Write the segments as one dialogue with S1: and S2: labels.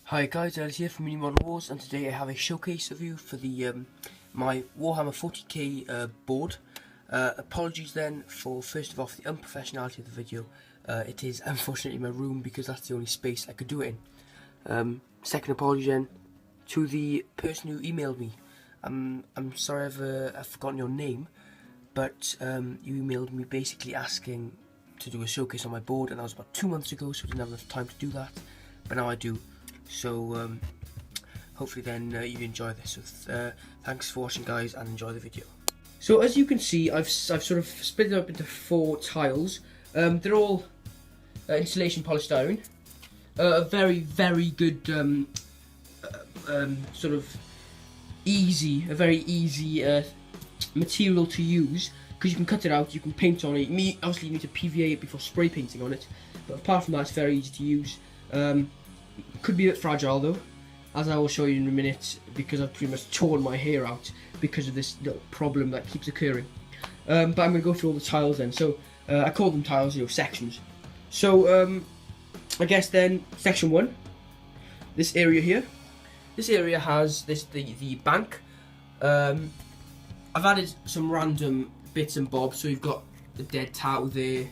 S1: Hi guys, Alice here from Mini Model Wars, and today I have a showcase of you for the my Warhammer 40k board. Apologies then for first of all the unprofessionality of the video. It is unfortunately my room because that's the only space I could do it in. Second apology then to the person who emailed me. I'm sorry I've forgotten your name, but you emailed me basically asking to do a showcase on my board, and that was about 2 months ago, so I didn't have enough time to do that, but now I do. So hopefully then you enjoy this. So thanks for watching guys, and enjoy the video. So as you can see, I've sort of split it up into 4 tiles. They're all insulation polystyrene. A very good sort of very easy material to use, because you can cut it out, you can paint on it. Obviously you need to PVA it before spray painting on it, but apart from that it's very easy to use. Could be a bit fragile though, as I will show you in a minute, because I've pretty much torn my hair out because of this little problem that keeps occurring. But I'm going to go through all the tiles then. So I call them tiles, sections. So I guess then section 1, this area here. This area has the bank. I've added some random bits and bobs. So you've got the dead turtle there,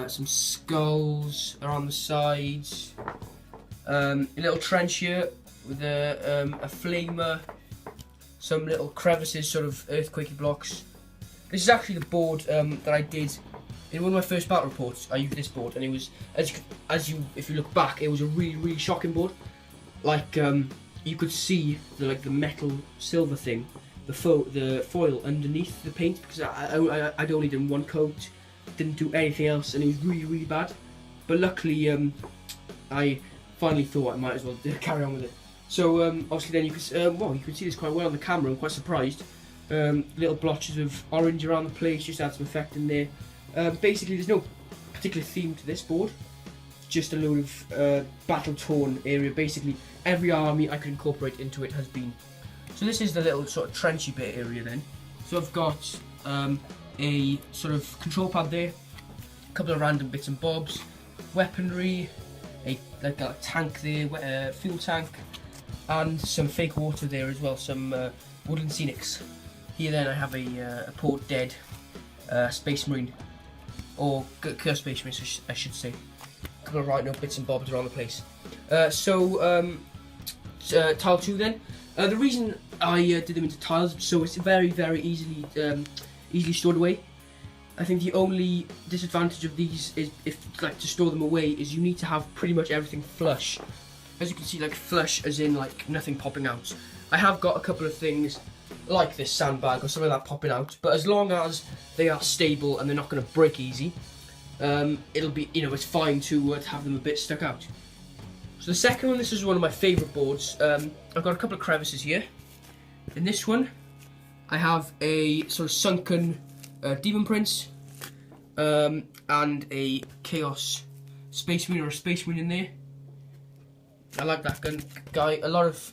S1: some skulls around the sides. A little trench here with a flamer, some little crevices, sort of earthquakey blocks. This is actually the board that I did in one of my first battle reports. I used this board, and it was, if you look back, it was a really shocking board. Like you could see the metal silver thing, the foil underneath the paint, because I'd only done one coat, didn't do anything else, and it was really bad. But luckily I finally thought I might as well carry on with it. So obviously then you can see this quite well on the camera. I'm quite surprised. Little blotches of orange around the place, just add some effect in there. Basically there's no particular theme to this board, just a load of battle torn area. Basically every army I could incorporate into it has been. So this is the little sort of trenchy bit area then. So I've got a sort of control pad there, a couple of random bits and bobs, weaponry, like a tank there, fuel tank, and some fake water there as well, some woodland scenics. Here then I have a poor dead space marine, or cursed space marine I should say. A couple of rhino bits and bobs around the place. Tile 2 then. The reason I did them into tiles, so it's very easily stored away. I think the only disadvantage of these is, to store them away, is you need to have pretty much everything flush. As you can see, flush as in nothing popping out. I have got a couple of things like this sandbag or something like that popping out, but as long as they are stable and they're not going to break easy, it'll be, it's fine to have them a bit stuck out. So the second one, this is one of my favourite boards. I've got a couple of crevices here. In this one, I have a sort of sunken Demon Prince, and a Chaos Space Marine or a Space Marine in there. I like that guy. A lot of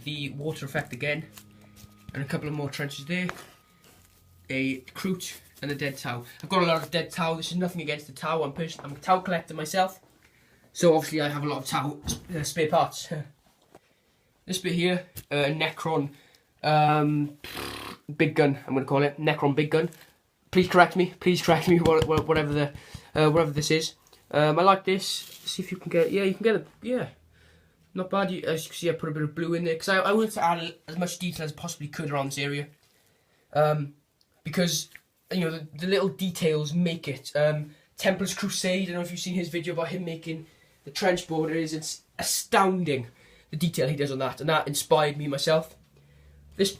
S1: the water effect again, and a couple of more trenches there. A Kroot and a dead Tau. I've got a lot of dead Tau. This is nothing against the Tau. I'm a Tau collector myself, so obviously I have a lot of Tau spare parts. This bit here, Necron. Big gun, I'm going to call it Necron big gun. Please correct me. Whatever this is. I like this. See if you can get it. Yeah, you can get it. Yeah, not bad. As you can see, I put a bit of blue in there because I wanted to add as much detail as I possibly could around this area. Because the little details make it. Templar's Crusade. I don't know if you've seen his video about him making the trench border. It's astounding the detail he does on that, and that inspired me myself. This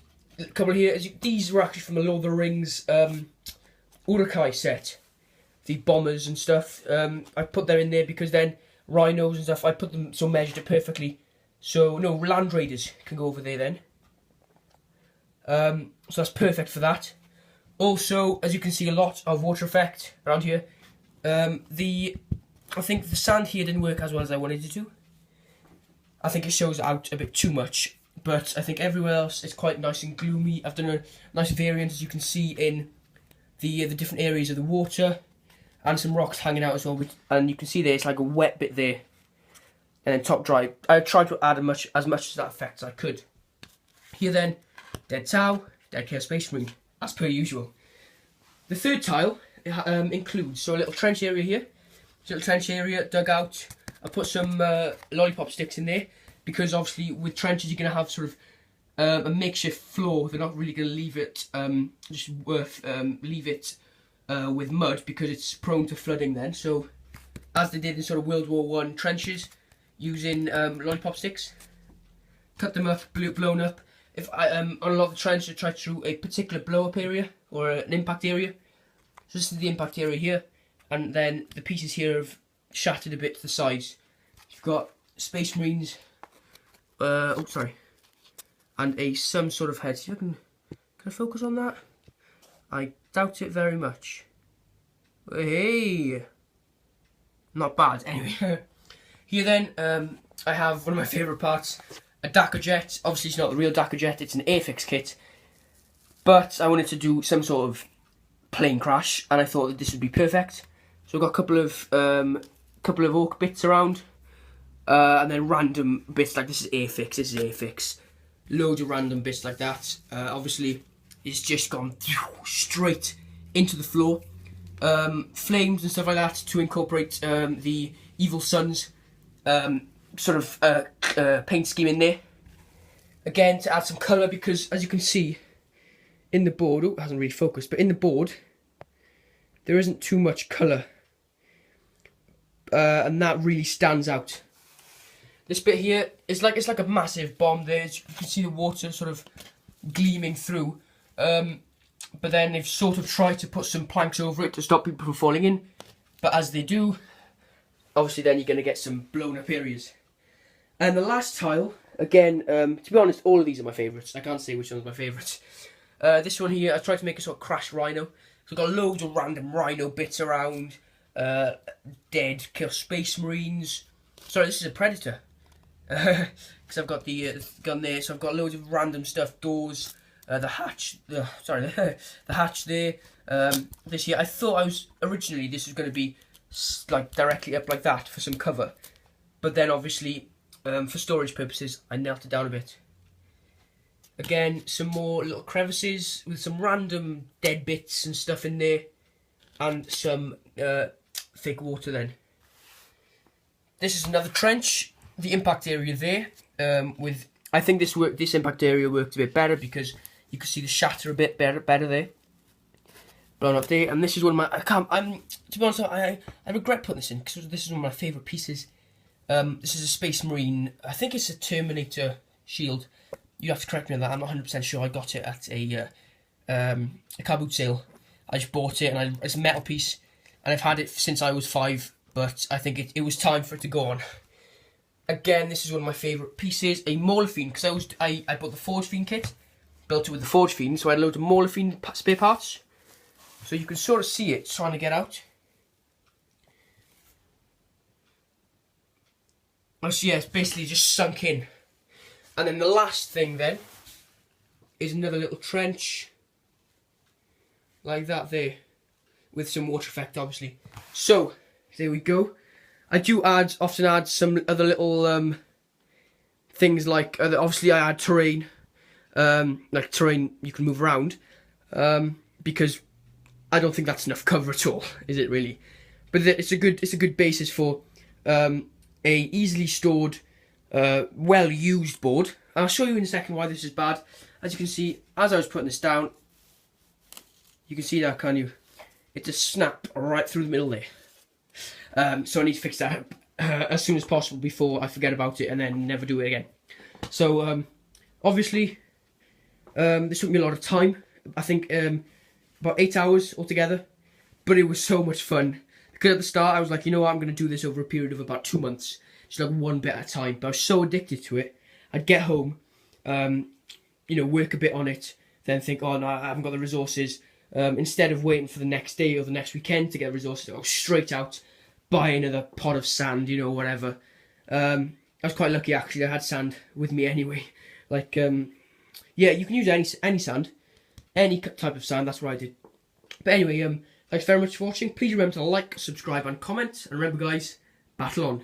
S1: couple here, these were actually from the Lord of the Rings Urukai set, the bombers and stuff. I put them in there because then rhinos and stuff, I put them so measured it perfectly. So no, land raiders can go over there then. So that's perfect for that. Also, as you can see, a lot of water effect around here. I think the sand here didn't work as well as I wanted it to. I think it shows out a bit too much. But I think everywhere else it's quite nice and gloomy. I've done a nice variant, as you can see, in the different areas of the water, and some rocks hanging out as well. And you can see there, it's like a wet bit there. and then top dry. I tried to add as much as that effect as I could. Here then, dead Tau, dead Chaos Space Marine, as per usual. The third tile includes a little trench area here. This little trench area dug out. I put some lollipop sticks in there because obviously with trenches you're going to have sort of a makeshift floor. They're not really going to leave it with mud because it's prone to flooding then. So as they did in sort of World War I trenches, using lollipop sticks, cut them up, blown up. If on a lot of the trenches I try to do a particular blow up area or an impact area. So this is the impact area here, and then the pieces here have shattered a bit to the sides. You've got Space Marines, and some sort of head. See if I can I focus on that? I doubt it very much. Hey, not bad. Anyway, here then I have one of my favourite parts, a Dakar jet. Obviously, it's not the real Dakar jet; it's an Airfix kit. But I wanted to do some sort of plane crash, and I thought that this would be perfect. So I've got a couple of oak bits around, and then random bits like this is Airfix, loads of random bits like that. Obviously, it's just gone straight into the floor. Flames and stuff like that to incorporate the Evil Sun's sort of paint scheme in there. Again, to add some colour, because as you can see in the board, it hasn't really focused, but in the board there isn't too much colour, and that really stands out. This bit here is like it's like a massive bomb there. You can see the water sort of gleaming through, but then they've sort of tried to put some planks over it to stop people from falling in, but as they do, obviously then you're going to get some blown up areas. And the last tile, again, to be honest, all of these are my favourites. I can't say which one's my favourite. This one here, I tried to make a sort of crash rhino. So I've got loads of random rhino bits around, dead Kill Space Marines. Sorry, this is a Predator. Because I've got the gun there, so I've got loads of random stuff, doors, the hatch, the hatch there. This here, I thought originally this was going to be like directly up like that for some cover. But then obviously, for storage purposes, I knelt it down a bit. Again, some more little crevices with some random dead bits and stuff in there, and some fake water then. This is another trench, the impact area there. I think this impact area worked a bit better because you could see the shatter a bit better there. Blown up there, and this is one of my. To be honest, I regret putting this in because this is one of my favourite pieces. This is a Space Marine. I think it's a Terminator shield. You have to correct me on that. I'm not 100% sure. I got it at a car boot sale. I just bought it, and it's a metal piece, and I've had it since I was 5. But I think it was time for it to go on. Again, this is one of my favourite pieces. A Mauler Fiend, because I bought the Forge Fiend kit, built it with the Forge Fiend, so I had loads of Mauler Fiend spare parts. So you can sort of see it trying to get out. Oh, so yeah, it's basically just sunk in. And then the last thing then is another little trench like that there, with some water effect obviously. So there we go. I do often add some other little things like obviously I add terrain, like terrain you can move around, because I don't think that's enough cover at all, is it really? But it's a good basis for a easily stored, well used board. And I'll show you in a second why this is bad. As you can see, as I was putting this down, you can see that, can't you? It just snapped right through the middle there. So I need to fix that as soon as possible before I forget about it and then never do it again. So obviously this took me a lot of time. I think about 8 hours altogether, but it was so much fun. Because at the start I was like, you know what, I'm going to do this over a period of about 2 months, just like one bit at a time. But I was so addicted to it, I'd get home, work a bit on it, then think, oh no, I haven't got the resources. Instead of waiting for the next day or the next weekend to get resources, I go straight out, buy another pot of sand, whatever. I was quite lucky actually, I had sand with me anyway. Like, yeah, you can use any sand, any type of sand, that's what I did. But anyway, thanks very much for watching. Please remember to like, subscribe and comment. And remember guys, battle on.